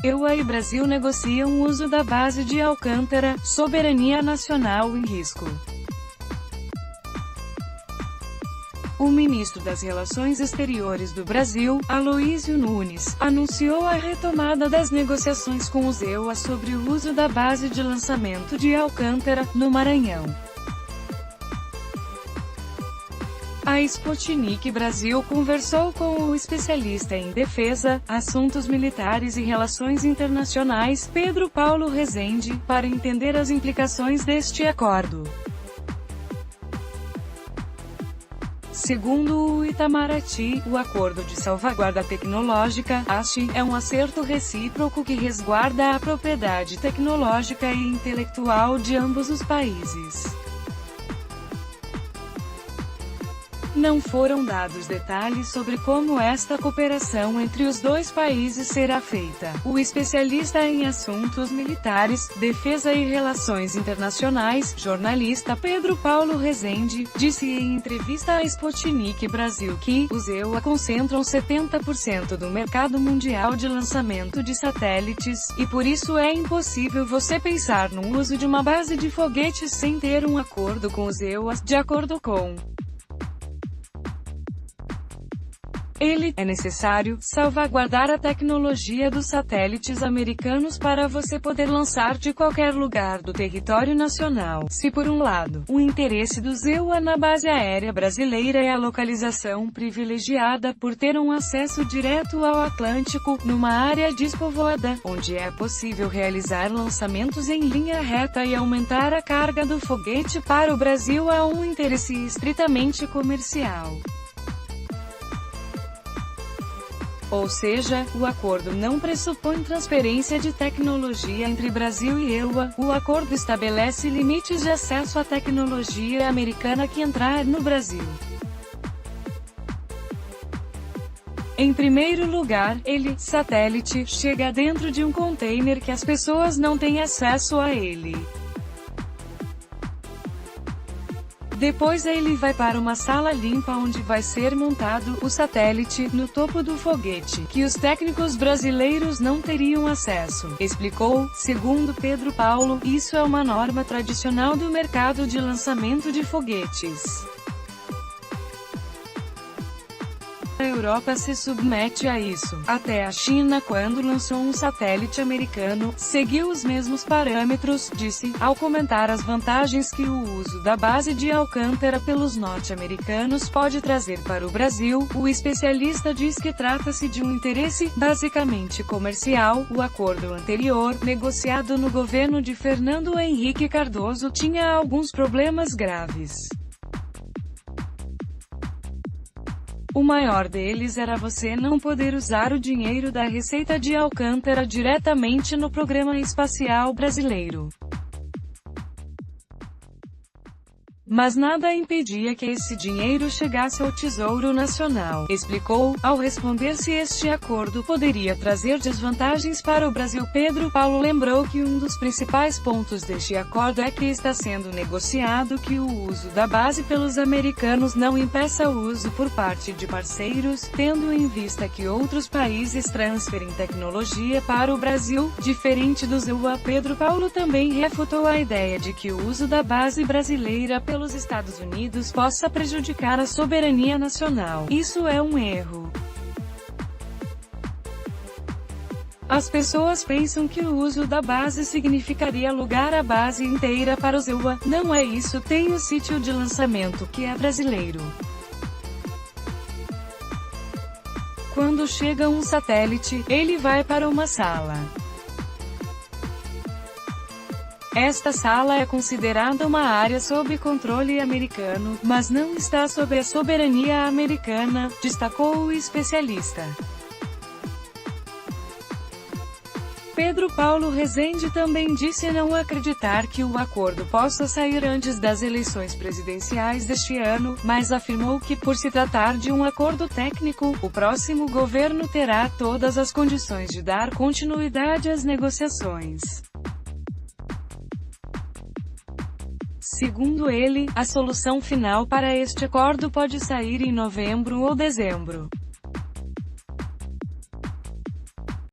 EUA e Brasil negociam o uso da base de Alcântara, soberania nacional em risco. O ministro das Relações Exteriores do Brasil, Aloísio Nunes, anunciou a retomada das negociações com os EUA sobre o uso da base de lançamento de Alcântara, no Maranhão. A Sputnik Brasil conversou com o especialista em defesa, assuntos militares e relações internacionais, Pedro Paulo Rezende, para entender as implicações deste acordo. Segundo o Itamaraty, o Acordo de Salvaguarda Tecnológica, ASTE, é um acerto recíproco que resguarda a propriedade tecnológica e intelectual de ambos os países. Não foram dados detalhes sobre como esta cooperação entre os dois países será feita. O especialista em assuntos militares, defesa e relações internacionais, jornalista Pedro Paulo Rezende, disse em entrevista à Sputnik Brasil que os EUA concentram 70% do mercado mundial de lançamento de satélites, e por isso é impossível você pensar no uso de uma base de foguetes sem ter um acordo com os EUA, de acordo com ele. É necessário salvaguardar a tecnologia dos satélites americanos para você poder lançar de qualquer lugar do território nacional. Se por um lado, o interesse dos EUA na base aérea brasileira é a localização privilegiada por ter um acesso direto ao Atlântico, numa área despovoada, onde é possível realizar lançamentos em linha reta e aumentar a carga do foguete, para o Brasil há um interesse estritamente comercial. Ou seja, o acordo não pressupõe transferência de tecnologia entre Brasil e EUA, o acordo estabelece limites de acesso à tecnologia americana que entrar no Brasil. Em primeiro lugar, satélite, chega dentro de um container que as pessoas não têm acesso a ele. Depois ele vai para uma sala limpa onde vai ser montado o satélite, no topo do foguete, que os técnicos brasileiros não teriam acesso, explicou. Segundo Pedro Paulo, isso é uma norma tradicional do mercado de lançamento de foguetes. A Europa se submete a isso. Até a China, quando lançou um satélite americano, seguiu os mesmos parâmetros, disse, ao comentar as vantagens que o uso da base de Alcântara pelos norte-americanos pode trazer para o Brasil. O especialista diz que trata-se de um interesse, basicamente comercial. O acordo anterior, negociado no governo de Fernando Henrique Cardoso, tinha alguns problemas graves. O maior deles era você não poder usar o dinheiro da receita de Alcântara diretamente no programa espacial brasileiro. Mas nada impedia que esse dinheiro chegasse ao Tesouro Nacional, explicou. Ao responder se este acordo poderia trazer desvantagens para o Brasil, Pedro Paulo lembrou que um dos principais pontos deste acordo é que está sendo negociado que o uso da base pelos americanos não impeça o uso por parte de parceiros, tendo em vista que outros países transferem tecnologia para o Brasil, diferente dos EUA. Pedro Paulo também refutou a ideia de que o uso da base brasileira pelos Estados Unidos possa prejudicar a soberania nacional. Isso é um erro. As pessoas pensam que o uso da base significaria alugar a base inteira para os EUA. Não é isso. Tem o sítio de lançamento, que é brasileiro. Quando chega um satélite, ele vai para uma sala. Esta sala é considerada uma área sob controle americano, mas não está sob a soberania americana, destacou o especialista. Pedro Paulo Rezende também disse não acreditar que o acordo possa sair antes das eleições presidenciais deste ano, mas afirmou que, por se tratar de um acordo técnico, o próximo governo terá todas as condições de dar continuidade às negociações. Segundo ele, a solução final para este acordo pode sair em novembro ou dezembro.